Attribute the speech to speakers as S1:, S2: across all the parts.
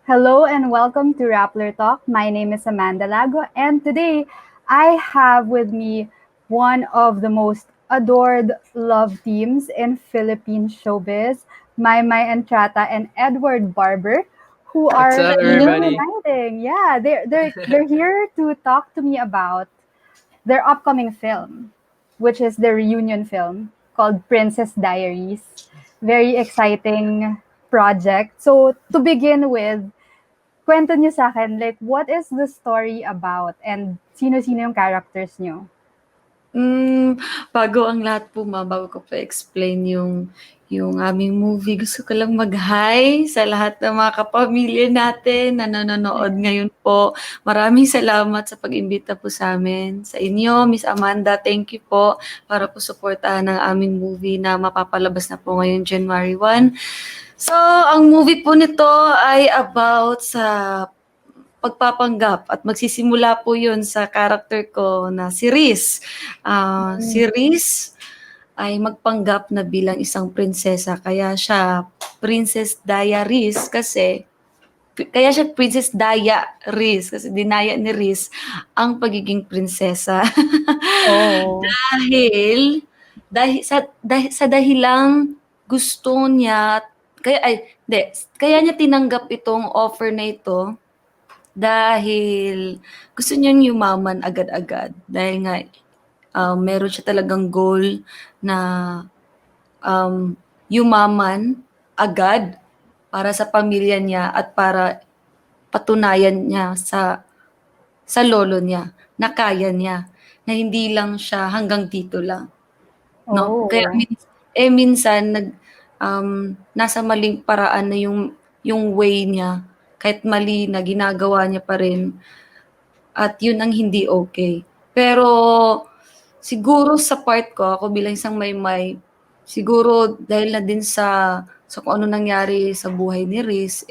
S1: Hello and welcome to Rappler Talk. My name is Amanda Lago, and today I have with me one of the most adored love teams in Philippine showbiz, Maymay Entrata and Edward Barber, who
S2: What's
S1: are
S2: up, everybody?
S1: reuniting. Yeah, they're here to talk to me about their upcoming film, which is the reunion film called Princess DayaReese. Very exciting project. So to begin with, kwento niyo sa'kin, like, what is the story about and sino-sino yung characters niyo?
S3: Hmm, bago ang lahat po bago ko pa explain yung aming movie, gusto ko lang mag-hi sa lahat ng mga kapamilya natin na nanonood ngayon po. Maraming salamat sa pag-imbita po sa'min. Sa inyo, Miss Amanda, thank you po para po suportahan ang aming movie na mapapalabas na po ngayon January 1. So, ang movie po nito ay about sa pagpapanggap at magsisimula po yun sa character ko na si Reese. Si Reese ay magpanggap na bilang isang prinsesa kaya siya Princess DayaReese kasi kaya siya Princess DayaReese kasi dinaya ni Reese ang pagiging prinsesa.
S1: Oh.
S3: Dahil sa dahilang gusto niya kaya niya tinanggap itong offer na ito dahil gusto niyang yumaman agad-agad. Dahil nga, meron siya talagang goal na yumaman agad para sa pamilya niya at para patunayan niya sa lolo niya na kaya niya, na hindi lang siya hanggang dito lang. No? Kaya
S1: Oh.
S3: minsan nasa maling paraan na yung way niya, kahit mali na ginagawa niya pa rin at yun ang hindi okay. Pero siguro sa part ko, ako bilang isang Maymay, siguro dahil na din sa kung ano nangyari sa buhay ni Riz,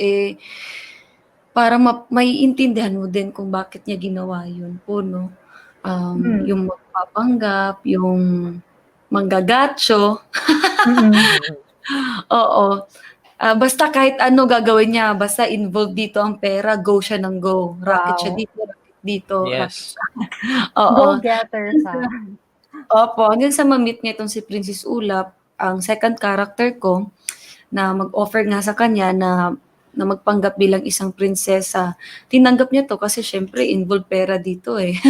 S3: para maiintindihan mo din kung bakit niya ginawa yun po, no? Yung magpapanggap, yung manggagacho, oo. Basta kahit ano gagawin niya, basta involved dito ang pera, go siya ng go. Racket siya
S1: Wow.
S3: dito, racket dito, racket
S2: Yes.
S3: siya. Oo.
S1: Go-getter siya.
S3: Opo, hanggang sa ma-meet niya itong si Princess Ulap, ang second character ko, na mag-offer nga sa kanya na magpanggap bilang isang prinsesa. Tinanggap niya to kasi syempre involved pera dito eh.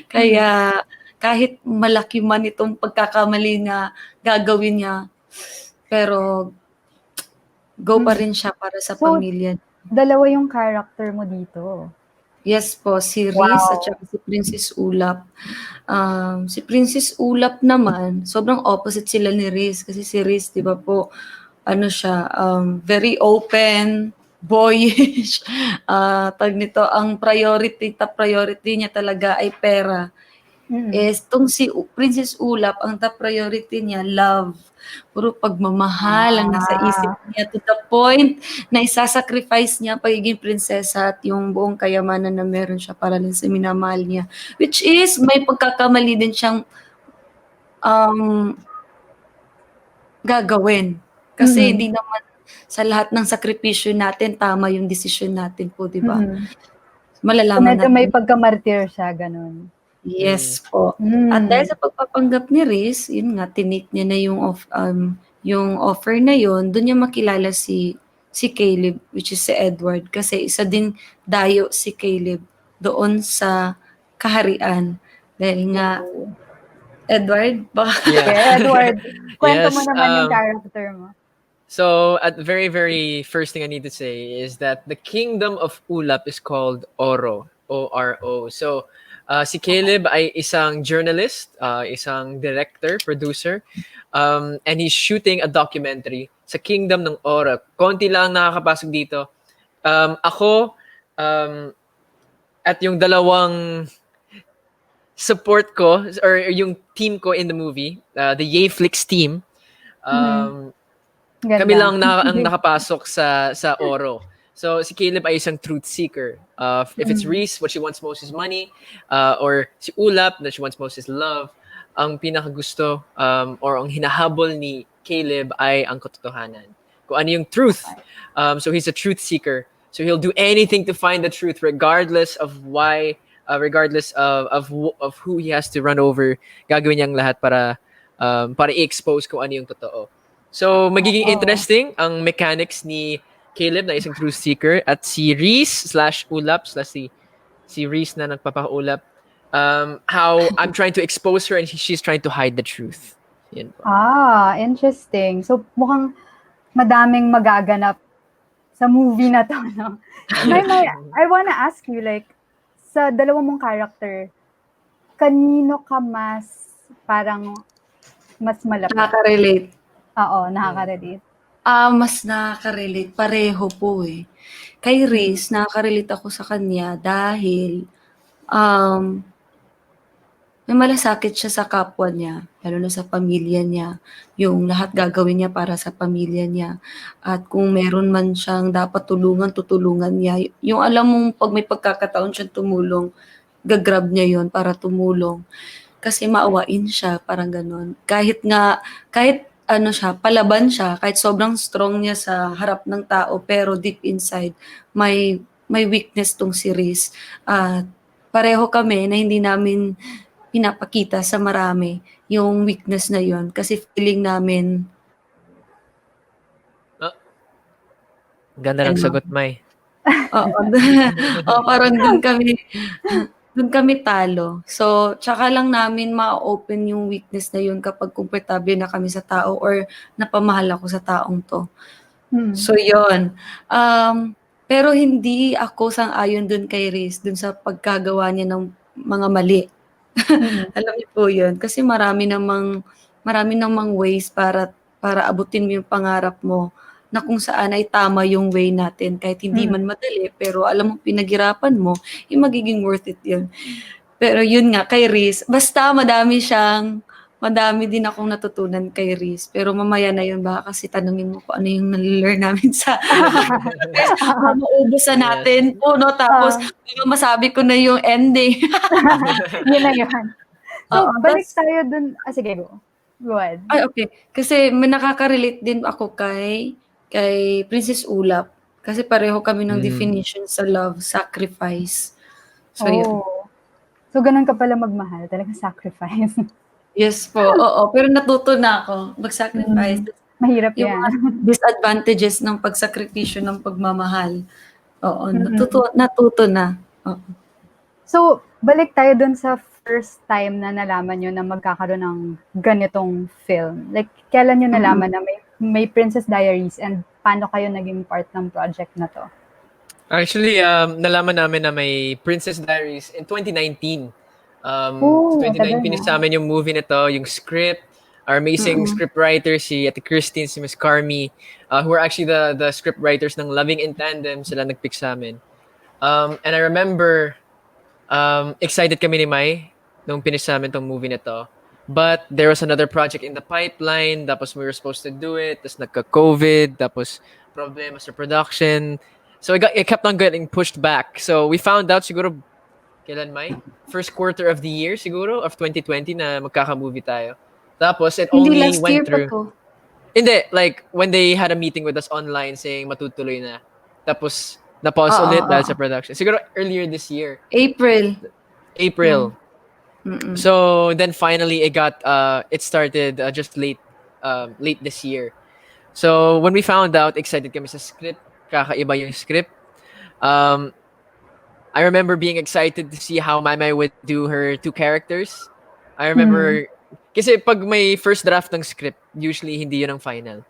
S3: Kaya kahit malaki man itong pagkakamali na gagawin niya, pero go pa rin siya para sa
S1: So,
S3: pamilya.
S1: dalawa yung character mo dito.
S3: Yes po, si Riz at
S1: Wow.
S3: saka si Princess Ulap. Si Princess Ulap naman, sobrang opposite sila ni Riz. Kasi si Riz, di ba po, ano siya, very open, boyish. Ang top priority niya talaga ay pera. Tong si Princess Ulap, ang top priority niya, love. Puro pagmamahal ang nasa isip niya to the point na isasacrifice niya pagiging prinsesa at yung buong kayamanan na meron siya para lang sa minamahal niya. Which is, may pagkakamali din siyang um, gagawin. Kasi hindi naman sa lahat ng sakripisyo natin, tama yung desisyon natin po, di ba?
S1: So,
S3: Malalaman
S1: medyo may
S3: natin.
S1: pagka-martyr siya, ganun.
S3: Yes po. At dahil sa pagpapanggap ni Riz, yun nga, tinake niya na yung offer na yun, doon niya makilala si Caleb, which is si Edward. Kasi isa din dayo si Caleb doon sa kaharian. Dahil nga, Edward, baka
S2: Yeah.
S1: Okay, Edward, kwento mo
S2: Yes.
S1: naman yung character mo.
S2: So, at the very, very first thing I need to say is that the kingdom of Ulap is called Oro. O-R-O. So, si Caleb ay isang journalist, isang director, producer, and he's shooting a documentary sa kingdom ng Oro. Konti lang nakakapasok dito. Ako, at yung dalawang support ko or yung team ko in the movie, the Yayflix team, kami
S1: Ganda.
S2: lang ang nakapasok sa Oro. So si Caleb ay isang truth seeker. If it's Reese, what she wants most is money, or si Ulap, that she wants most is love. Ang pinakagusto or ang hinahabol ni Caleb ay ang katotohanan. Kung ano yung truth. So he's a truth seeker. So he'll do anything to find the truth, regardless of why, regardless of who he has to run over. Gagawin niyang lahat para i-expose kung ano yung totoo. So magiging
S1: Oo.
S2: interesting ang mechanics ni Caleb na isang truth seeker at si Reese slash Ulap slash si Reese na nagpapaulap. How I'm trying to expose her and she's trying to hide the truth. Yan po.
S1: Interesting. So, mukhang madaming magaganap sa movie na to, no? May, I wanna ask you, like, sa dalawa mong character, kanino ka parang mas malapit?
S3: Nakaka-relate.
S1: Oo, nakaka-relate.
S3: Mas nakaka-relate. Pareho po eh. Kay Reese, nakaka-relate ako sa kanya dahil may malasakit siya sa kapwa niya, lalo na sa pamilya niya. Yung lahat gagawin niya para sa pamilya niya. At kung meron man siyang dapat tulungan, tutulungan niya. Yung alam mong pag may pagkakataon siyang tumulong, gagrab niya yon para tumulong. Kasi maawain siya, parang ganon. Kahit ano siya, palaban siya, kahit sobrang strong niya sa harap ng tao, pero deep inside, may weakness tong si Reese. At pareho kami na hindi namin pinapakita sa marami yung weakness na yon kasi feeling namin
S2: Ganda ng sagot, May.
S3: oo, parang dun kami talo. So, tsaka lang namin ma-open yung weakness na yun kapag komportable na kami sa tao or napamahal ako sa taong to. So, yun. Pero hindi ako sang-ayon dun kay Riz, dun sa pagkagawa niya ng mga mali. Alam niyo po yun. Kasi marami namang ways para abutin mo yung pangarap mo na kung saan ay tama yung way natin. Kahit hindi man madali, pero alam mo, pinaghirapan mo, magiging worth it yun. Pero yun nga, kay Riz, basta madami din akong natutunan kay Riz. Pero mamaya na yun, baka kasi tanungin mo ko ano yung nalilern namin sa mauubusan natin po, no? Tapos, masabi ko na yung ending.
S1: Yun na yun. So,
S3: Oo,
S1: balik tayo dun. Sige, go. Go ahead.
S3: Ay, okay. Kasi may nakaka-relate din ako kay Princess Ulap. Kasi pareho kami ng definition sa love, sacrifice. So, yun.
S1: So, ganun ka pala magmahal. Talagang sacrifice.
S3: Yes po, oo. Pero natuto na ako mag-sacrifice.
S1: Mahirap
S3: Yung
S1: yan.
S3: mga disadvantages ng pagsakripisyo ng pagmamahal. Oo, natuto na. Oo.
S1: So, balik tayo dun sa first time na nalaman nyo na magkakaroon ng ganitong film. Like, kailan nyo nalaman na may Princess DayaReese and paano kayo naging part ng project na to?
S2: Actually, nalaman namin na may Princess DayaReese in 2019. 2019, pinisamin yung movie na to, yung script, our amazing scriptwriters, si Ate Christine, si Miss Carmi, who are actually the scriptwriters ng Loving in Tandem, sila nag-pick sa amin. And I remember, excited kami ni May nung pinisamin tong movie na to. But there was another project in the pipeline, tapos we were supposed to do it, tapos nagka-COVID, tapos problema sa production. So it kept on getting pushed back. So we found out siguro, kailan May? First quarter of the year siguro, of 2020 na magkaka-movie tayo. Tapos it
S3: Hindi
S2: only
S3: last
S2: went
S3: year
S2: through.
S3: pa to.
S2: Hindi, like when they had a meeting with us online saying matutuloy na. Tapos na-pause ulit dahil sa production. Siguro earlier this year.
S3: April.
S2: So then finally it started just late this year. So when we found out, excited kami sa script, kakaiba yung script. I remember being excited to see how Maymay would do her two characters. I remember kasi pag may first draft ng script, usually hindi yun ang final.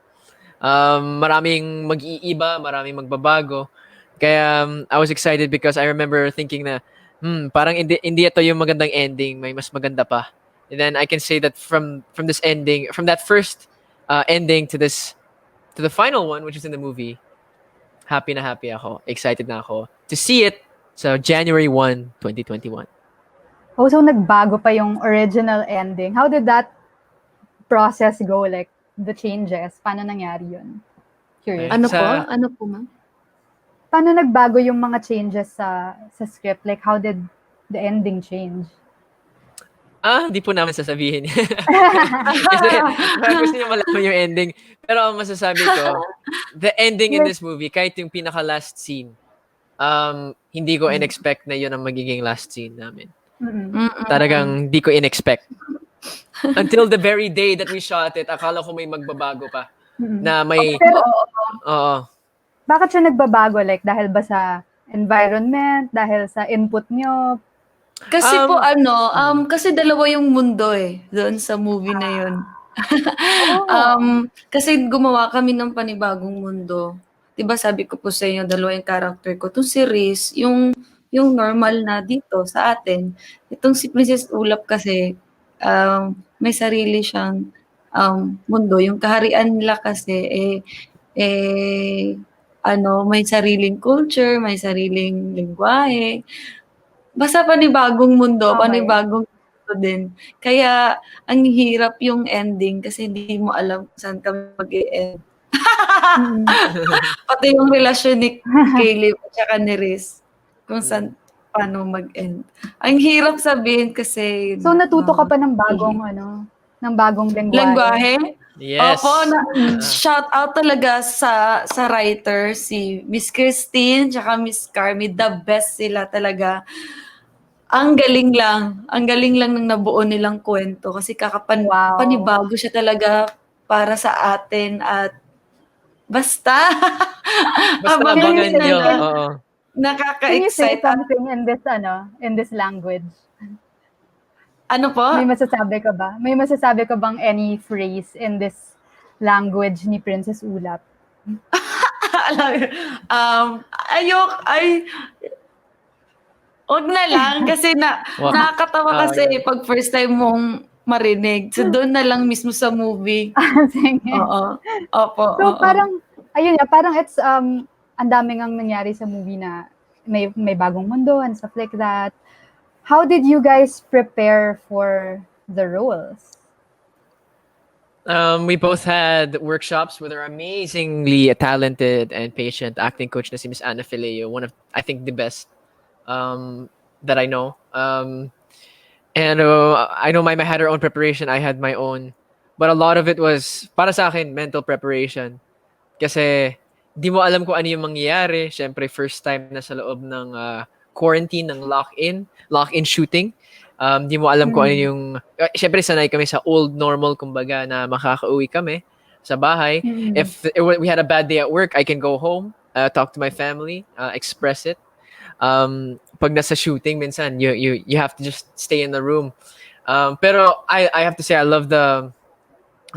S2: Maraming mag-iiba, maraming magbabago. Kaya I was excited because I remember thinking na parang hindi ito yung magandang ending, may mas maganda pa. And then I can say that from this ending, from that first ending to the final one, which is in the movie, happy na happy ako, excited na ako to see it sa January 1, 2021.
S1: Oh, so nagbago pa yung original ending. How did that process go? Like, the changes? Paano nangyari yun? Curious.
S3: Ano po, ma'am?
S1: Paano nagbago yung mga changes sa script? Like, how did the ending change?
S2: Hindi po namin sasabihin. Kasi gusto niyo malaman yung ending. Pero ang masasabi ko, the ending in this movie, kahit yung pinaka-last scene, hindi ko in-expect na yun ang magiging last scene namin.
S3: Mm-mm.
S2: Talagang hindi ko in-expect. Until the very day that we shot it, akala ko may magbabago pa. Na may,
S1: Pero
S2: oo.
S1: bakit siya nagbabago? Like, dahil ba sa environment? Dahil sa input nyo?
S3: Kasi po kasi dalawa yung mundo doon sa movie na yun. Kasi gumawa kami ng panibagong mundo. 'Di ba sabi ko po sa inyo, dalawa yung character ko. Itong si Reese, yung normal na dito sa atin. Itong si Princess Ulap kasi, may sarili siyang mundo. Yung kaharian nila kasi, may sariling culture, may sariling lengguwahe. Basta panibagong mundo,
S1: Okay.
S3: panibagong mundo din. Kaya ang hirap yung ending kasi hindi mo alam kung saan ka mag-e-end. Pati yung relasyon ni Caleb at saka ni Riz, kung saan, paano mag-end. Ang hirap sabihin kasi
S1: So, natuto ka pa ng bagong, ng bagong lengguwahe.
S3: lengguwahe.
S2: Yes.
S3: Opo, shout out talaga sa writer, si Miss Christine tsaka Miss Carmi. The best sila talaga. Ang galing lang ng nabuo nilang kwento kasi
S1: Wow.
S3: panibago siya talaga para sa atin at basta
S2: Basta abangan
S1: Can you
S2: nyo.
S1: say-
S2: Oo.
S1: Can you say
S3: nakaka-excite at
S1: something in this language?
S3: ano po?
S1: May masasabi ka ba? May masasabi ka bang any phrase in this language ni Princess Ulap?
S3: Huwag na lang kasi
S2: Wow.
S3: nakakatawa kasi pag first time mong marinig. So doon na lang mismo sa movie.
S1: Sige.
S3: Oo. Opo.
S1: So,
S3: oo.
S1: parang, ayun nga, parang it's, ang daming ang nangyari sa movie na may bagong mundo and stuff like that. How did you guys prepare for the roles?
S2: We both had workshops with our amazingly talented and patient acting coach na si Miss Anna Fileo, one of, I think, the best that I know. And I know Maymay had her own preparation. I had my own. But a lot of it was, para sa akin, mental preparation. Kasi di mo alam kung ano yung mangyayari. Siyempre, first time na sa loob ng quarantine, ng lock-in shooting. Di mo alam kung ano yung... Siyempre, sanay kami sa old normal, kumbaga, na makakauwi kami sa bahay. If we had a bad day at work, I can go home, talk to my family, express it. Pag nasa shooting, minsan, you have to just stay in the room. Pero I have to say, I love the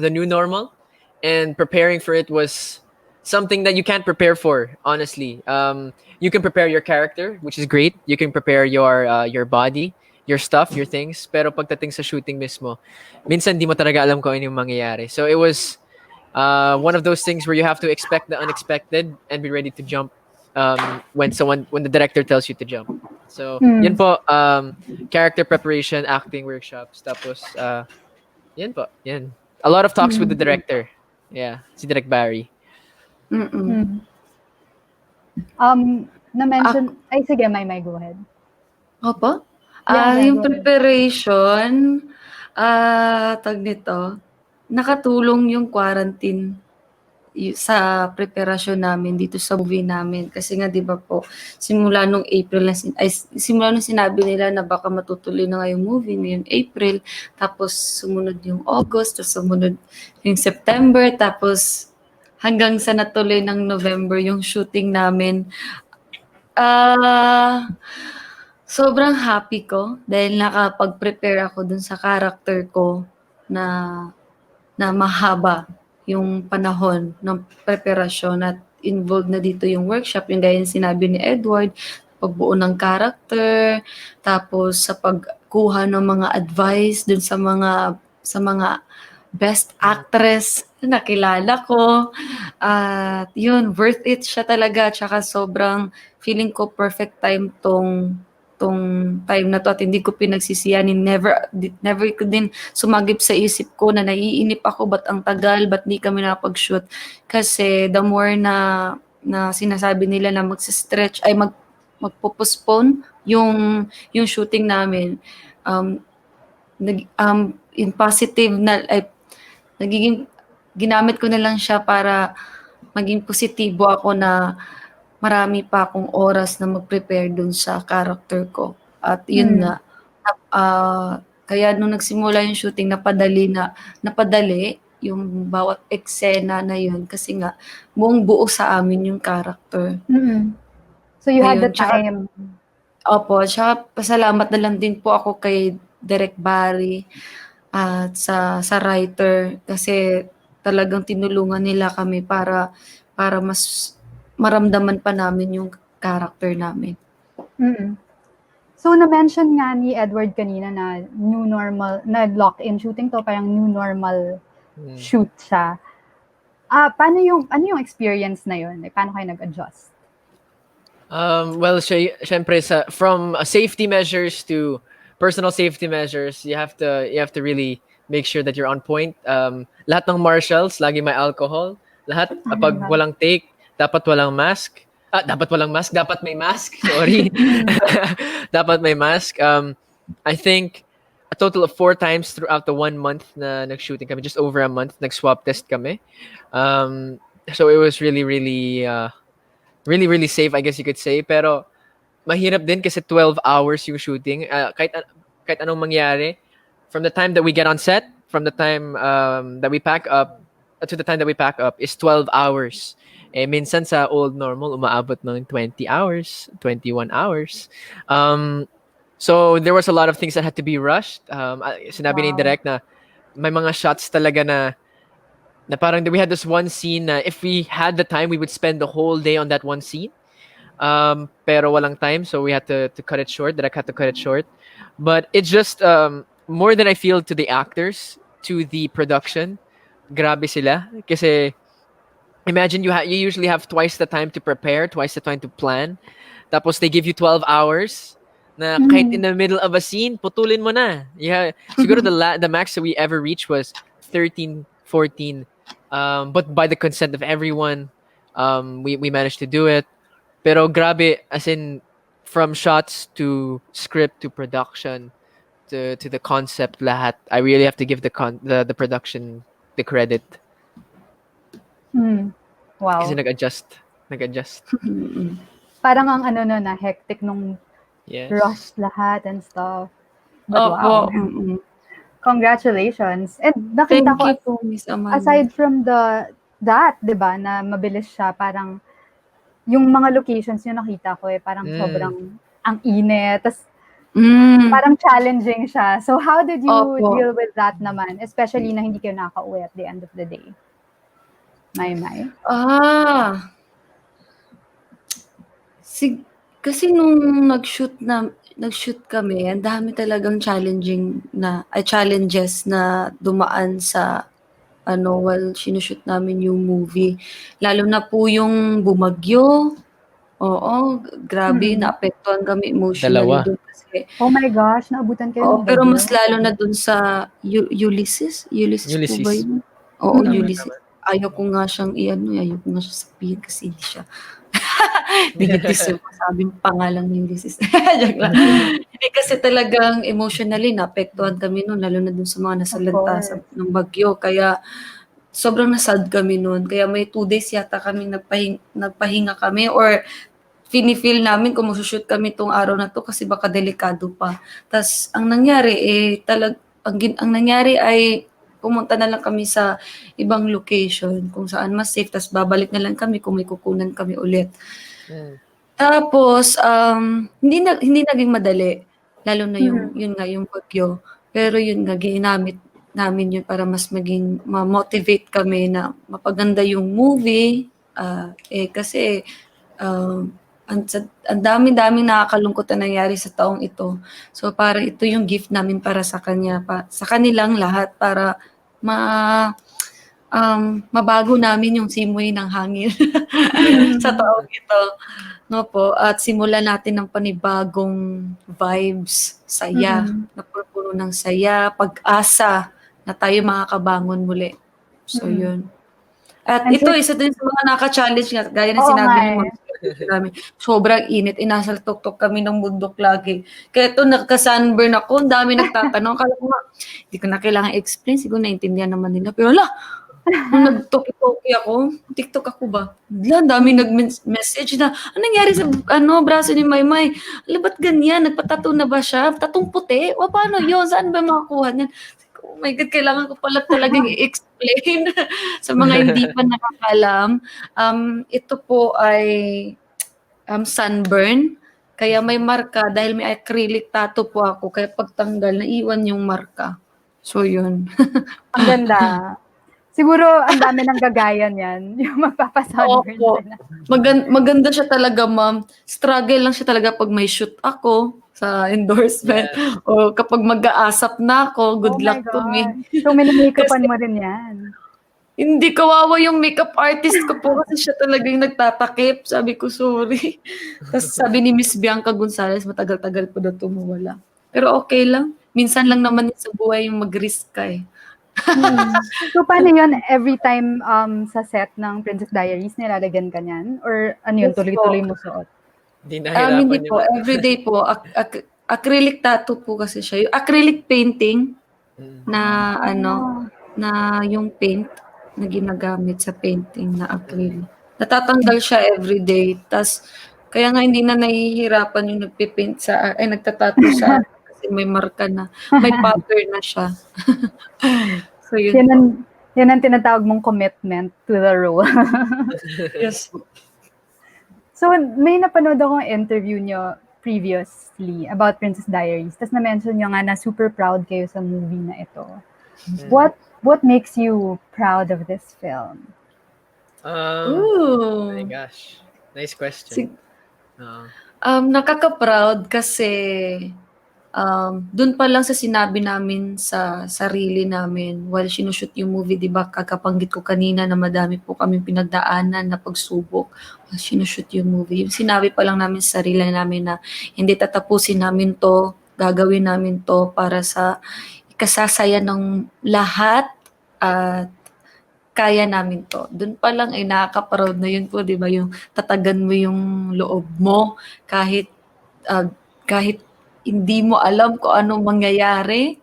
S2: new normal, and preparing for it was something that you can't prepare for, honestly. You can prepare your character, which is great. You can prepare your body, your stuff, your things. Pero pagdating sa shooting mismo, minsan di mo talaga alam kung ano yung mangyayari. So it was one of those things where you have to expect the unexpected and be ready to jump when the director tells you to jump. So yun po, character preparation, acting workshops, tapos yan po, yan. A lot of talks with the director. Yeah, si Direk Barry.
S1: Na-mention, ay sige, Maymay, go ahead.
S3: Opo?
S1: Yeah,
S3: Yung
S1: go ahead.
S3: preparation, tag nito, nakatulong yung quarantine sa preparasyon namin dito sa movie namin. Kasi nga, di ba po, simula nung sinabi nila na baka matutuloy na nga yung movie ngayong April, tapos sumunod yung August, tapos sumunod yung September, tapos hanggang sa natuloy ng November yung shooting namin. Sobrang happy ko dahil nakapag-prepare ako dun sa character ko na mahaba yung panahon ng preparasyon at involved na dito yung workshop, yung gaya ng sinabi ni Edward, pagbuo ng character, tapos sa pagkuha ng mga advice dun sa mga best actress na nakilala ko. At yun, worth it siya talaga. Tsaka sobrang feeling ko perfect time tong time na to at hindi ko pinagsisiyanin. Never ko din sumagip sa isip ko na naiinip ako, ba't ang tagal, ba't di kami nakapag-shoot. Kasi the more na sinasabi nila na magsa-stretch, ay magpo-postpone yung shooting namin, in positive na, ay ginamit ko na lang siya para maging positibo ako na marami pa akong oras na mag-prepare dun sa character ko. At yun nga, kaya nung nagsimula yung shooting, napadali yung bawat eksena na yun kasi nga buong buo sa amin yung character.
S1: So you had the
S3: Ayun, tsaka
S1: time.
S3: Opo, tsaka pasalamat na lang din po ako kay Direk Barry at sa writer kasi talagang tinulungan nila kami para mas maramdaman pa namin yung character namin.
S1: So na-mention nga ni Edward kanina na new normal, na lock-in shooting to, parang new normal shoot siya. Ano yung experience na yun? Like, paano kayo nag-adjust?
S2: Well, syempre from safety measures to personal safety measures, you have to really make sure that you're on point. Lahat ng marshals, lagi may alcohol. Lahat, pag walang take, dapat walang mask. Dapat may mask. Sorry. Dapat may mask. I think a total of 4 times throughout the 1 month na nag-shooting kami, just over a month, nag-swab test kami. So it was really, really, really, really safe, I guess you could say. Pero mahirap din kasi 12 hours yung shooting. Kahit anong mangyari, from the time that we get on set, from the time that we pack up, to the time that we pack up is 12 hours. Minsan sa old normal, umaabot ng 20 hours, 21 hours. So there was a lot of things that had to be rushed. Sinabi ni Direk na may mga shots talaga na parang we had this one scene na if we had the time, we would spend the whole day on that one scene. Pero walang time, so we had to cut it short. Direk had to cut it short. But it's just more than I feel to the actors, to the production. Grabe sila. Kasi imagine you usually have twice the time to prepare, twice the time to plan. Tapos they give you 12 hours na kahit in the middle of a scene, putulin mo na. Yeah, siguro the max that we ever reached was 13, 14. But by the consent of everyone, we managed to do it. Pero grabe, as in from shots to script to production to the concept lahat, I really have to give the production the credit.
S1: Wow.
S2: Kasi nag-adjust.
S1: Parang ang na hectic nung rush lahat and stuff. But wow. Congratulations. And nakita ko,
S3: po, Miss Amanda.
S1: aside from that, 'di ba, na mabilis siya, parang yung mga locations yung nakita ko parang sobrang ang init. Tas parang challenging siya. So how did you deal with that naman? Especially na hindi kayo nakaka-uwi at the end of the day. Maymay?
S3: Kasi nung nag-shoot kami, ang dami talagang challenges na dumaan sa while sinushoot namin yung movie. Lalo na po yung bumagyo. Oo, grabe, naapektuhan kami emotionally doon kasi.
S1: Oh my gosh, naabutan kayo ng
S3: Pero
S1: bagyo.
S3: mas lalo na doon sa Ulysses. Ulysses po ba yun? Oo, Ulysses. Ayaw ko nga siya sabihin kasi hindi siya. Hindi masabing pangalan ni Ulysses. Joke lang. Kasi talagang emotionally naapektuhan kami noon, lalo na dun sa mga nasalanta ng bagyo. Kaya sobrang nasad kami noon. Kaya may 2 days yata kami nagpahinga kami or feel namin kung masushoot kami tong araw na to kasi baka delikado pa. Tas ang nangyari ang nangyari ay pumunta na lang kami sa ibang location kung saan mas safe, tas babalik na lang kami kung may kukunan kami ulit. Tapos hindi naging madali, lalo na yung bagyo. Pero yun nga, ginamit namin yun para mas maging ma-motivate kami na mapaganda yung movie. Kasi ang dami-daming nakakalungkot na nangyari sa taong ito. So parang ito yung gift namin para sa sa kanilang lahat para mabago namin yung simoy ng hangin sa taong ito. No po, at simulan natin ng panibagong vibes, saya, na puno ng saya, pag-asa na tayo makakabangon muli. So yun. At ito, isa din sa mga naka-challenge nga, gaya na sinabi ni Ma'am, sobrang init, inasal tuktok kami ng bundok lagi. Kaya ito, nagka-sunburn ako, ang dami nagtatanong. Kala ko nga, hindi ko na kailangan explain, siguro naintindihan naman nila. Pero Nung nag-talkie-talkie ako, TikTok ako ba? Bigla, dami nag-message na, anong nangyari sa braso ni Maymay? Ala, ba't ganyan? Nagpatattoo na ba siya? Tatong puti? O paano yun? Saan ba makakuha niyan? Sabi ko, oh my God, kailangan ko pala talagang i-explain sa mga hindi pa nakakalam. Ito po ay sunburn. Kaya may marka dahil may acrylic tattoo po ako. Kaya pagtanggal, naiwan yung marka. So, yun.
S1: Ang ganda. Siguro ang dami ng gagaya niyan, yung magpapa-sunburn
S3: Opo.
S1: sila.
S3: Maganda siya talaga, ma'am. Struggle lang siya talaga pag may shoot ako sa endorsement
S2: Yes.
S3: o kapag mag-aasap na ako,
S1: Oh
S3: good
S1: my
S3: luck to me.
S1: God. So, mini-makeupan
S3: Kasi
S1: mo rin yan.
S3: hindi kawawa yung makeup artist ko po kasi siya talaga yung nagtatakip. Sabi ko, sorry. Tapos sabi ni Miss Bianca Gonzalez, matagal-tagal po daw tumawala. Pero okay lang. Minsan lang naman sa buhay yung mag-risk ka eh.
S1: So, paano yun? Every time sa set ng Princess DayaReese, nilalagyan ka niyan? Or ano yun,
S3: Yes
S1: tuloy-tuloy
S3: po.
S1: mo suot?
S2: Hindi
S3: Hindi
S2: nahirapan yung
S3: po. Everyday po. Acrylic tattoo po kasi siya. Yung acrylic painting na na yung paint na ginagamit sa painting na acrylic. Natatanggal siya everyday. Tas, kaya nga hindi na nahihirapan yung nagpipaint nagtatattoo sa akin kasi may marka na. May pattern na siya. So, yun
S1: Yan ang,
S3: po.
S1: yan ang tinatawag mong commitment to the role.
S3: Yes po.
S1: So, may napanood akong interview nyo previously about Princess DayaReese. Tapos na-mention nyo nga na super proud kayo sa movie na ito. What makes you proud of this film?
S2: Oh my
S3: Ooh.
S2: gosh. Nice question.
S3: Sig-
S2: Uh,
S3: Nakaka-proud kasi dun pa lang sa sinabi namin sa sarili namin while sinushoot yung movie, di ba, kakapanggit ko kanina na madami po kaming pinagdaanan na pagsubok while sinushoot yung movie. Yung sinabi pa lang namin sa sarili namin na hindi tatapusin namin to, gagawin namin to para sa ikasasaya ng lahat at kaya namin to. Dun pa lang ay nakaka-proud na yun po, di ba? Yung tatagan mo yung loob mo kahit hindi mo alam kung anong mangyayari,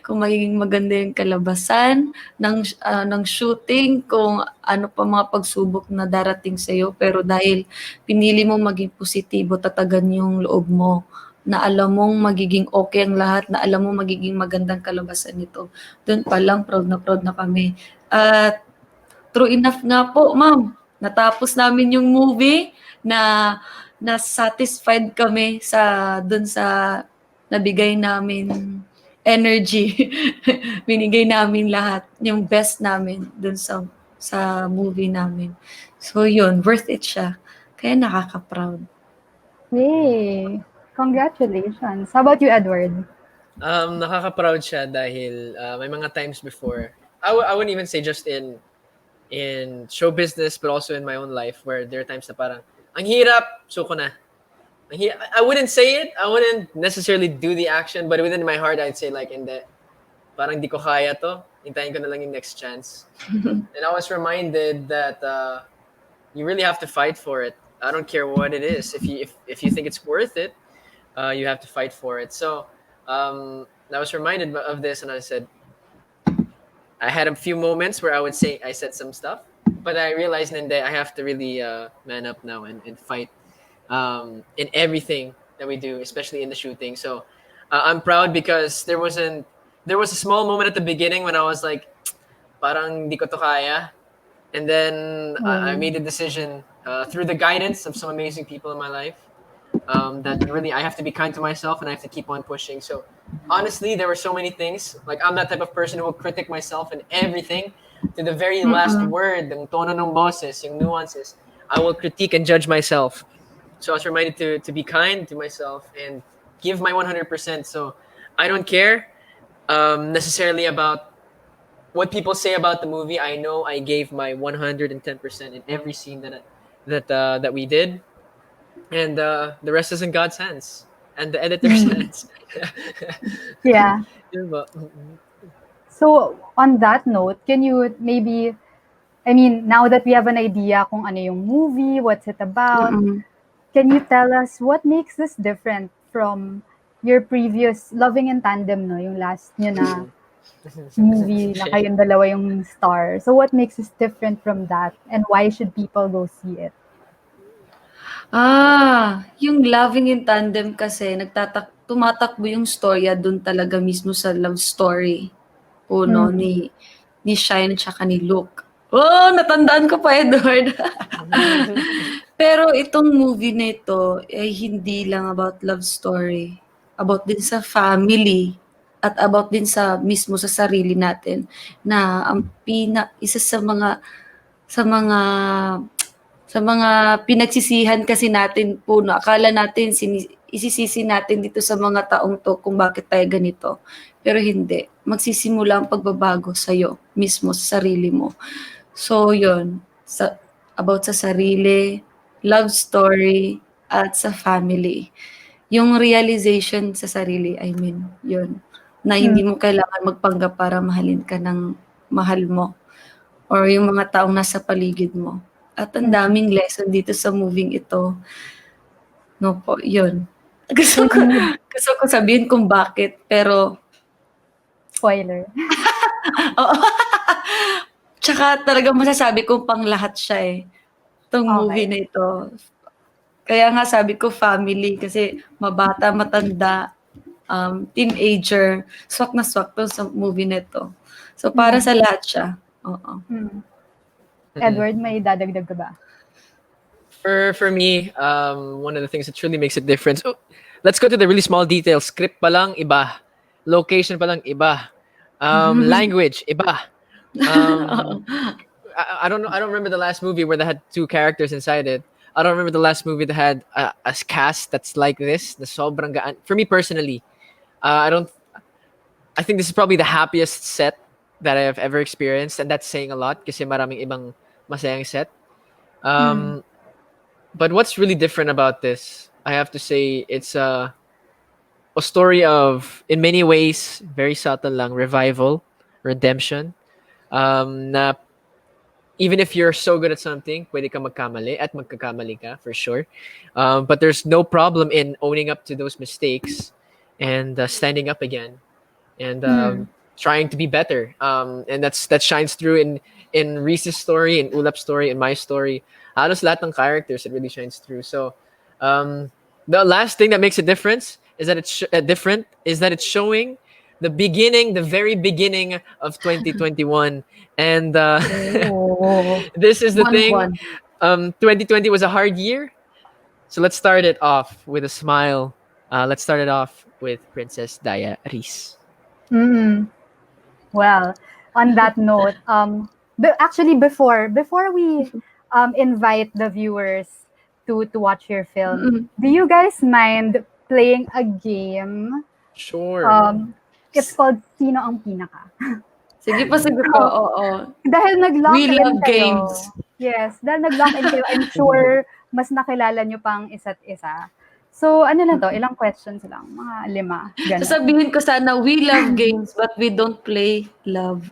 S3: kung magiging maganda yung kalabasan ng shooting, kung ano pa mga pagsubok na darating sa'yo. Pero dahil pinili mo maging positibo, tatagan yung loob mo, na alam mong magiging okay ang lahat, na alam mong magiging magandang kalabasan nito. Doon pa lang, proud na kami. At true enough nga po, ma'am. Natapos namin yung movie na satisfied kami dun sa nabigay namin energy. Binigay namin lahat, yung best namin dun sa movie namin. So yun, worth it siya. Kaya nakaka-proud.
S1: Yay! Congratulations. How about you, Edward?
S2: nakaka-proud siya dahil may mga times before, I wouldn't even say just in show business but also in my own life where there are times na parang ang hirap, suko na. I wouldn't say it. I wouldn't necessarily do the action, but within my heart I'd say like, hindi, parang di ko kaya to. Hintayin ko na lang yung next chance. And I was reminded that you really have to fight for it. I don't care what it is. If you think it's worth it, you have to fight for it. So I was reminded of this, and I said, I had a few moments where I said some stuff, but I realized that I have to really man up now and fight in everything that we do, especially in the shooting. So I'm proud because there was a small moment at the beginning when I was like, parang di ko to kaya. And then I made a decision through the guidance of some amazing people in my life that really I have to be kind to myself and I have to keep on pushing. So honestly, there were so many things. Like I'm that type of person who will critic myself and everything to the very last word, yung tono ng boses, yung nuances. I will critique and judge myself. So I was reminded to be kind to myself and give my 100%. So I don't care necessarily about what people say about the movie. I know I gave my 110% in every scene that we did, and the rest is in God's hands and the editor's hands.
S1: Yeah.
S2: Diba?
S1: So, on that note, can you maybe, I mean, now that we have an idea kung ano yung movie, what's it about, can you tell us what makes this different from your previous Loving in Tandem, no? Yung last nyo na movie na
S2: Okay.
S1: kayong dalawa yung star. So what makes it different from that? And why should people go see it?
S3: Yung Loving in Tandem kasi tumatakbo yung storya dun talaga mismo sa love story
S1: Mm.
S3: ni Shine tsaka ni Luke. Oh, natandaan ko pa, Edward. Pero itong movie na ito ay hindi lang about love story. About din sa family at about din sa mismo sa sarili natin na ang isa sa mga sa mga pinagsisihan kasi natin po, no, akala natin isisisi natin dito sa mga taong to kung bakit tayo ganito. Pero hindi. Magsisimula ang pagbabago sa'yo mismo, sa sarili mo. So, yun. About sa sarili, love story, at sa family. Yung realization sa sarili, I mean, yun. Na hindi mo kailangan magpanggap para mahalin ka ng mahal mo or yung mga taong nasa paligid mo. At ang daming lesson dito sa moving ito. No po, yun. Gusto ko sabihin kung bakit, pero
S1: Spoiler.
S3: oo. Tsaka talagang masasabi kong pang lahat siya eh. Itong movie
S1: Okay.
S3: na ito. Kaya nga sabi ko family kasi mabata, matanda, teenager, swak na swak to sa movie na ito. So para sa lahat siya. Oo.
S1: Edward, may dadagdag ka ba?
S2: For me, one of the things that truly makes a difference. Oh, let's go to the really small details. Script pa lang iba, location pa lang iba, language iba. I don't know. I don't remember the last movie where they had two characters inside it. I don't remember the last movie that had a cast that's like this. The sobrang gaan. For me personally, I don't. I think this is probably the happiest set that I have ever experienced, and that's saying a lot kasi maraming ibang masayang set. But what's really different about this, I have to say, it's a story of, in many ways, very subtle lang, revival, redemption. Na even if you're so good at something, pwede ka magkamali at magkakamali ka, for sure. But there's no problem in owning up to those mistakes and standing up again and trying to be better. And that shines through in Reese's story, in Ulap's story, in my story. Halos lahat ng characters, it really shines through. So the last thing that makes a difference is that it's different is that it's showing the very beginning of 2021, and this is the thing. 2020 was a hard year, so let's start it off with a smile. Let's start it off with Princess DayaReese.
S1: Well, on that note, actually before we invite the viewers to watch your film, do you guys mind playing a game?
S2: Sure.
S1: It's called Sino ang Pinaka?
S3: Sige po, oo.
S1: Dahil nag-lock
S3: We
S1: in
S3: love
S1: kayo.
S3: games.
S1: Yes, dahil nag-lock in kayo, I'm sure mas nakilala nyo pang isa't isa. So, ano lang to? Ilang questions lang? Mga 5. Ganun.
S3: Sasabihin ko sana, we love games but we don't play love.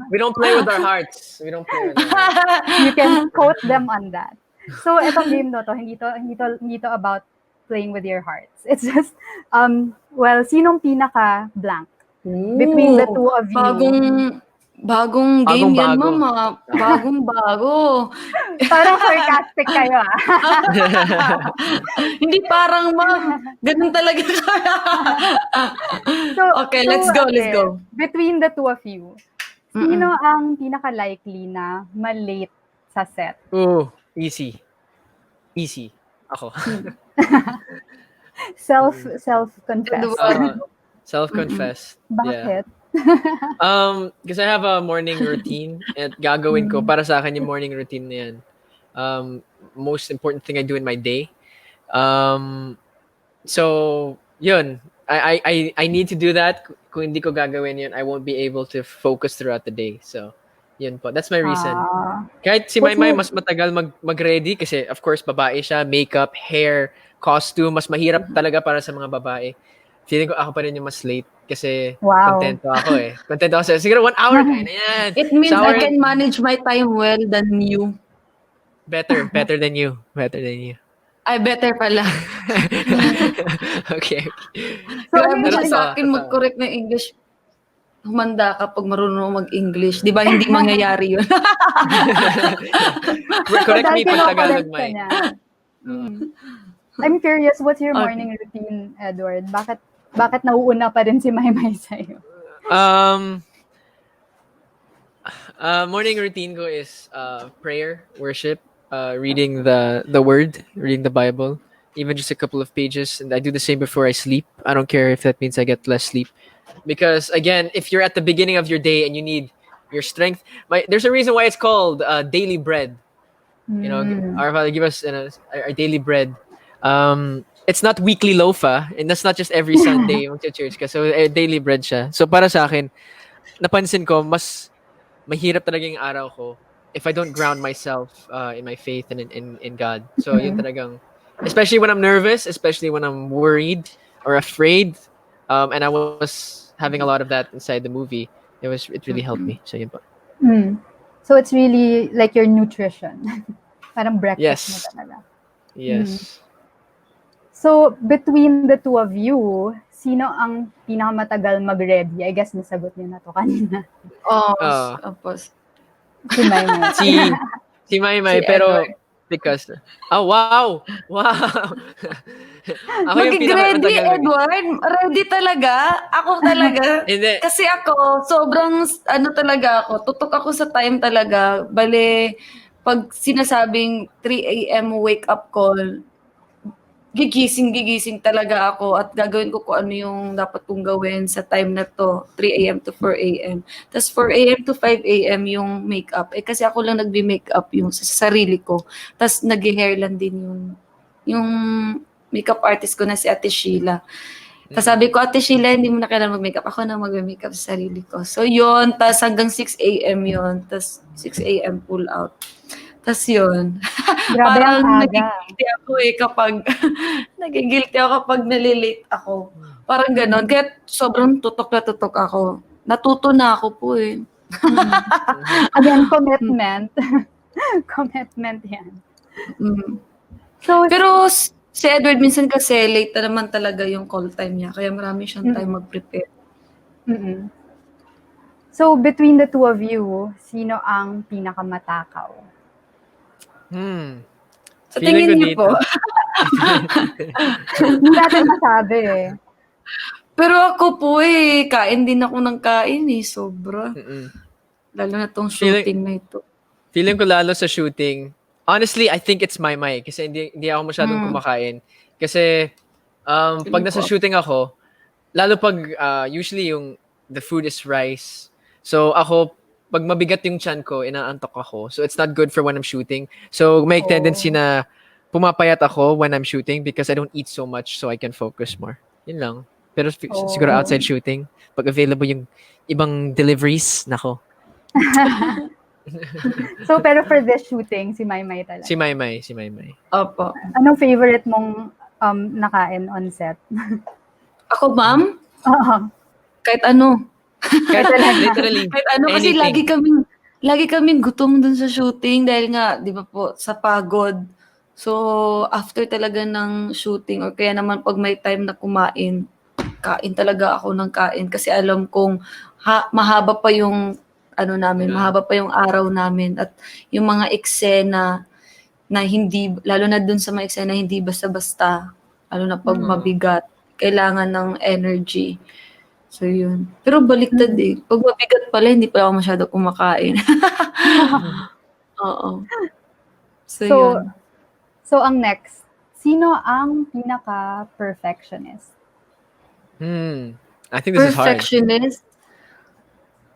S2: We don't play with our hearts. We don't play with our hearts.
S1: You can quote them on that. So, itong game to, hindi to about playing with your hearts. It's just, well, sinong pinaka blank between the two of you?
S3: Bagong game yan,
S2: Bagong-bago.
S3: mama. Bagong-bago.
S1: Parang sarcastic kayo, ah.
S3: Hindi parang, ma'am. Ganun talaga. Okay, let's go.
S1: Between the two of you, sino ang pinaka-likely na ma-late sa set?
S2: Oh, easy. Ako.
S1: Self-confess.
S2: Self-confessed.
S1: Bakit?
S2: Because I have a morning routine at gagawin ko para sa akin yung morning routine na yan. Most important thing I do in my day. So, yun. I need to do that. Kung hindi ko gagawin yun, I won't be able to focus throughout the day. So, yun po. That's my reason. Kahit si Maymay mas matagal mag-ready kasi of course babae siya, makeup, hair, costume, mas mahirap talaga para sa mga babae. Feeling ko ako pa rin yung mas late kasi kontento ako eh. Kontento ako. Siguro 1 hour kaya na yan.
S3: It means I can manage my time well than you.
S2: Better than you.
S3: Ay, better pala.
S2: Okay.
S1: So,
S3: Grabe
S1: ano
S3: siya
S1: yung
S3: sa akin mag-correct ng English. humanda ka pag marunong mag-English. Di ba hindi mangyayari yun?
S2: Correct me
S1: Dahil
S2: pag Tagalog,
S1: kinokorrect ka
S2: May.
S1: niya. I'm curious, what's your
S3: Okay.
S1: morning routine, Edward? Bakit nauuna pa rin si Maymay sa'yo?
S2: Morning routine ko is prayer, worship, reading the word, reading the Bible, even just a couple of pages, and I do the same before I sleep. I don't care if that means I get less sleep, because again, if you're at the beginning of your day and you need your strength, there's a reason why it's called daily bread. You know, our Father give us our daily bread. It's not weekly loaf, and that's not just every Sunday mag-church ka. So daily bread siya. So para sa akin, napansin ko mas mahirap talaga yung araw ko if I don't ground myself in my faith and in God. So yun talagang, especially when I'm nervous, especially when I'm worried or afraid, and I was having a lot of that inside the movie. It really helped me. So yun po.
S1: So it's really like your nutrition. Parang breakfast mo
S2: Yes.
S1: talaga.
S2: Yes.
S1: So between the two of you, sino ang pinakamatagal mag-ready? I guess nasagot niyo na to kanina.
S3: Tapos,
S1: Si Maymay.
S2: Si Maymay,
S3: Si
S2: pero
S3: Edward.
S2: because wow. Ako yung
S3: Mag-ready,
S2: pinakamatagal
S3: Edward. Ready talaga. Ako talaga.
S2: Hindi.
S3: Kasi ako, sobrang, talaga ako, tutok ako sa time talaga. Bale, pag sinasabing 3 a.m. wake up call, gigising talaga ako at gagawin ko kung ano yung dapat kong gawin sa time na to, 3 a.m. to 4 a.m. Tapos 4 a.m. to 5 a.m. yung makeup. Kasi ako lang nagbi-makeup yung sa sarili ko. Tapos nag-hair lang din yung makeup artist ko na si Ate Sheila. Tapos sabi ko, Ate Sheila, hindi mo na kailangan mag-makeup. Ako na mag-makeup sa sarili ko. So yun, tapos hanggang 6 a.m. yun. Tapos 6 a.m. pull out. Tapos yun.
S1: Grabe ang
S3: Parang
S1: aga.
S3: nagigilty ako kapag nagigilty ako kapag nalilate ako. Parang ganon. Kaya sobrang tutok na tutok ako. Natuto na ako po eh.
S1: Again, commitment. Commitment yan. So,
S3: Pero si Edward minsan kasi late na naman talaga yung call time niya. Kaya marami siyang time mag-prepare.
S1: So, between the two of you, sino ang pinakamatakaw?
S3: Sa
S2: Feeling
S3: tingin
S2: ko
S3: niyo
S2: dito.
S3: po.
S1: Hindi natin masabi eh.
S3: Pero ako po kain din ako ng kain sobra. Lalo na tong shooting na ito.
S2: Feeling ko lalo sa shooting, honestly, I think it's Maymay kasi hindi ako masyadong kumakain. Kasi pag nasa shooting ako, lalo pag usually the food is rice. So ako, pag mabigat yung tiyan ko, inaantok ako. So it's not good for when I'm shooting. So may tendency na pumapayat ako when I'm shooting because I don't eat so much so I can focus more. Yun lang. Pero siguro outside shooting, pag available yung ibang deliveries, nako.
S1: So, pero for this shooting, si Maymay talaga.
S2: Si Maymay.
S3: Opo.
S1: Anong favorite mong nakain on set?
S3: Ako, ma'am?
S1: Oo.
S3: Kahit ano.
S2: Literally.
S3: Kahit ano kasi
S2: anything.
S3: lagi kaming gutom dun sa shooting dahil nga, di ba po, sa pagod. So, after talaga ng shooting or kaya naman pag may time na kumain, kain talaga ako ng kain kasi alam kong mahaba pa yung mahaba pa yung araw namin at yung mga eksena na hindi, lalo na dun sa mga eksena hindi basta-basta, lalo na pag mabigat, kailangan ng energy. So, yun. Pero baliktad Pag mabigat pala, hindi pa ako masyado kumakain. Oo. So, yun.
S1: So, ang next, sino ang pinaka-perfectionist?
S2: I think this is hard.
S3: Perfectionist?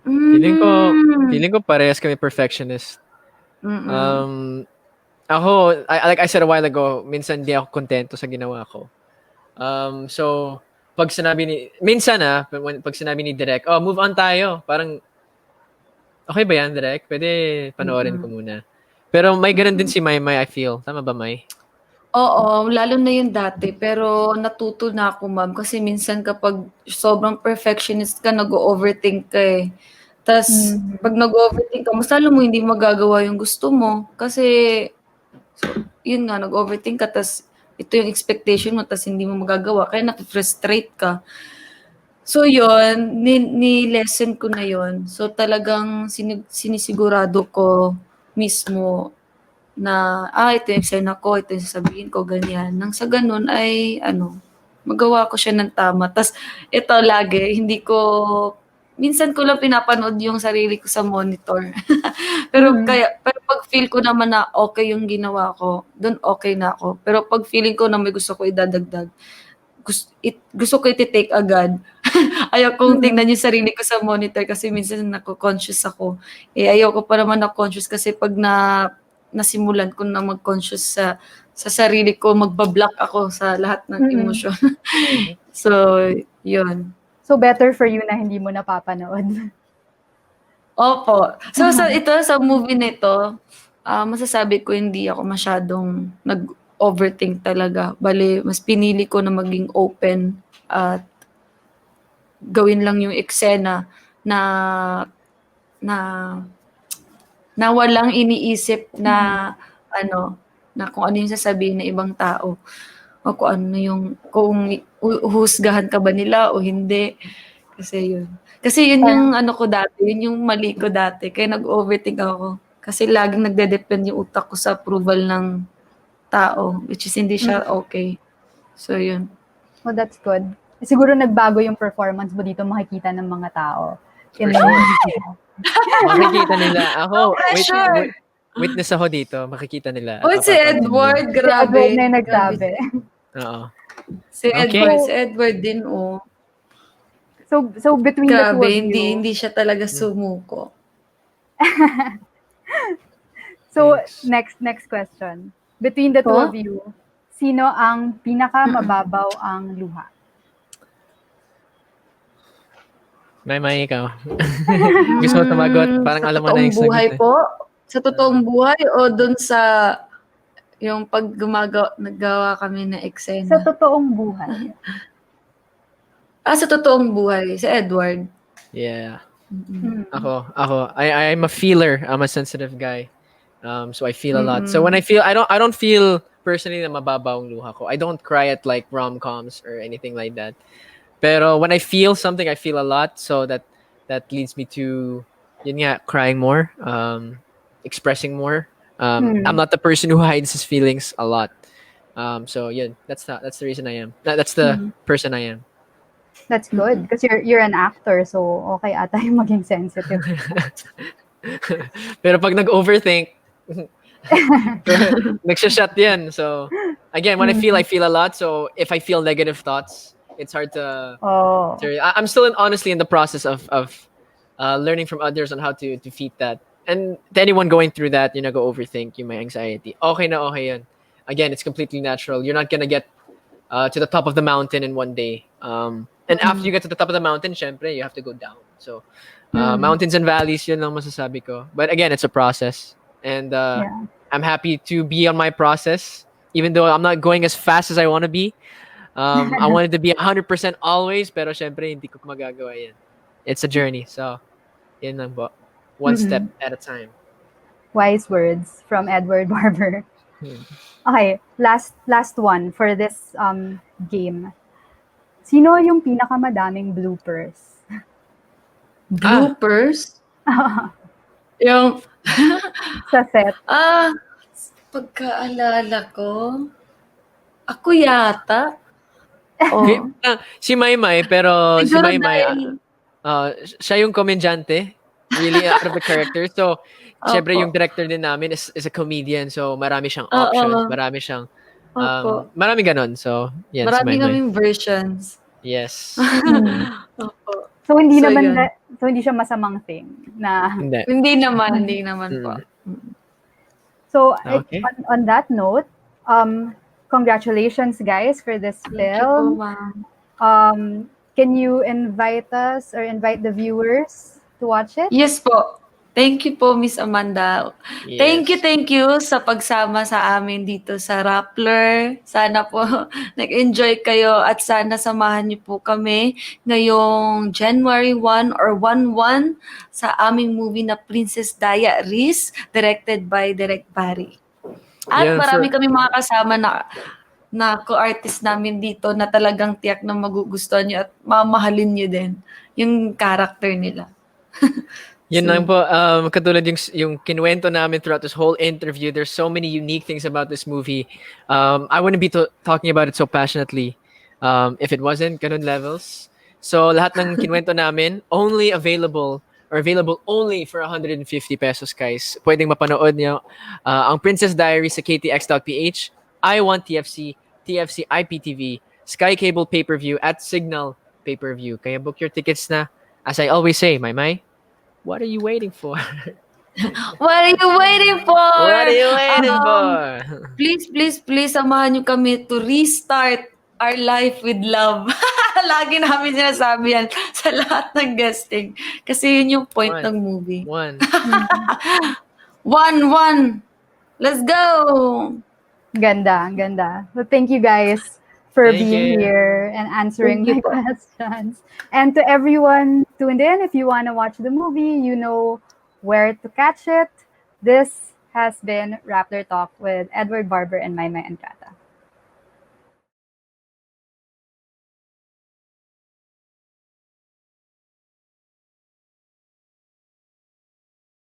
S2: Feeling ko parehas kami perfectionist. Ako, like I said a while ago, minsan di ako kontento sa ginawa ko. So, pag sinabi ni Direk, move on tayo. Parang, okay ba yan, Direk? Pwede panoorin ko muna. Pero may ganun din si Maymay, I feel. Tama ba, May?
S3: Oo, lalo na yung dati. Pero natuto na ako, ma'am. Kasi minsan kapag sobrang perfectionist ka, nag-overthink ka Tapos, pag nag-overthink ka, mas lalo mo hindi magagawa yung gusto mo. Kasi, yun nga, nag-overthink ka, tapos ito yung expectation mo, tapos hindi mo magagawa. Kaya nakifrustrate ka. So yun, ni-lesson ko na yun. So talagang sinisigurado ko mismo na, ito yung eksena ko, ito yung sasabihin ko, ganyan. Nang sa ganun ay, magawa ko siya ng tama. Tas ito lagi, minsan ko lang pinapanood yung sarili ko sa monitor. Pero pag feel ko naman na okay yung ginawa ko, dun okay na ako. Pero pag feeling ko na may gusto ko idadagdag, gusto ko i-take agad. Ayaw kong tingnan yung sarili ko sa monitor kasi minsan nako-conscious ako. Ayaw ko pa naman na-conscious kasi pag nasimulan ko na mag-conscious sa sarili ko, magbablock ako sa lahat ng emosyon. So, yun.
S1: So, better for you na hindi mo napapanood.
S3: Opo. So, sa movie nito, masasabi ko hindi ako masyadong nag-overthink talaga. Bale, mas pinili ko na maging open at gawin lang yung eksena na na na walang iniisip na na kung ano yung sasabihin ng ibang tao o kung uhusgahan ka ba nila o hindi. Kasi yun yung ko dati, yun yung mali ko dati. Kaya nag-overthink ako. Kasi laging nagde-depend yung utak ko sa approval ng tao, which is hindi siya okay. So, yun.
S1: Well, that's good. Siguro nagbago yung performance mo dito, makikita ng mga tao.
S2: For sure. Makikita nila. Ako, witness ako dito. Makikita nila.
S3: Si Edward, grabe.
S1: Si Edward na yung nagsabi.
S2: Oo.
S3: Si Edward din,
S1: So between the two of you.
S3: Hindi siya talaga sumuko.
S1: So, next question. Between the two of you, sino ang pinaka-mababaw ang luha?
S2: Maymay, ikaw. Gusto mo tumagot? Parang alam mo na yung
S3: Sa totoong buhay
S2: sagot.
S3: po? Sa totoong buhay o dun sa yung pag naggawa kami ng eksena?
S1: Sa totoong buhay.
S3: Sa totoong buhay. Si Edward.
S2: Yeah. Ako. I'm a feeler. I'm a sensitive guy. So I feel a lot. So when I don't feel personally na mababaw ang luha ko. I don't cry at like rom-coms or anything like that. Pero when I feel something, I feel a lot. So that leads me to crying more, expressing more. I'm not the person who hides his feelings a lot. So that's the reason I am. That's the person I am.
S1: That's good because you're an actor, so okay ata yung maging sensitive.
S2: Pero pag nag-overthink, nagsha-shut yan. So again, when I feel a lot. So if I feel negative thoughts, it's hard to. I'm still honestly in the process of learning from others on how to defeat that. And to anyone going through that, go overthink yung may anxiety. Okay na okay yan. Again, it's completely natural. You're not gonna get to the top of the mountain in one day. And after you get to the top of the mountain, syempre, you have to go down. So, mountains and valleys, yun lang masasabi ko. But again, it's a process. And I'm happy to be on my process, even though I'm not going as fast as I want to be. I wanted to be 100% always, pero syempre, hindi ko magagawa yan. It's a journey. So, yun lang po. One step at a time.
S1: Wise words from Edward Barber. Okay, last one for this game. Sino yung pinakamadaming bloopers?
S3: Bloopers? Yung
S1: sa set.
S3: Pagkaalala ko, ako yata.
S2: Si Maymay, pero si Maymay, siya yung komedyante, really out of the character. So, syempre yung director din namin is a comedian. So, marami siyang options. Marami siyang, marami ganon. So, yan,
S3: marami
S2: si Maymay.
S3: kaming versions.
S2: Yes.
S1: So, hindi siya masamang thing na.
S3: Hindi naman po.
S1: So, on that note, congratulations guys for this film. Can you invite us or invite the viewers to watch it?
S3: Yes po. Thank you po, Miss Amanda. Yes. Thank you sa pagsama sa amin dito sa Rappler. Sana po nag-enjoy kayo at sana samahan niyo po kami ngayong January 1 or 1/1 sa aming movie na Princess DayaReese, directed by Direk Barry. At marami kami mga kasama na na co-artist namin dito na talagang tiyak na magugustuhan nyo at mamahalin nyo din yung character nila.
S2: Yun
S3: So,
S2: lang po, katulad yung kinuwento namin throughout this whole interview, there's so many unique things about this movie. I wouldn't be talking about it so passionately if it wasn't ganun levels. So lahat ng kinuwento namin, available only for 150 pesos, guys. Pwedeng mapanood niyo ang Princess Diaries sa ktx.ph, I Want TFC, TFC IPTV, Sky Cable Pay-Per-View at Signal Pay-Per-View. Kaya book your tickets na. As I always say, Maymay, what are you waiting for?
S3: what are you waiting for?
S2: What are you waiting for?
S3: Please, samahan nyo kami to restart our life with love. Lagi namin sinasabi yan sa lahat ng guesting. Kasi yun yung point ng movie.
S2: One.
S3: One. Let's go!
S1: Ganda. So thank you guys for
S2: Thank
S1: being
S2: you.
S1: here and answering
S3: Thank you
S1: my
S3: po.
S1: questions. And to everyone tuned in, if you want to watch the movie, you know where to catch it. This has been Rappler Talk with Edward, Barber, and Maymay Entrata.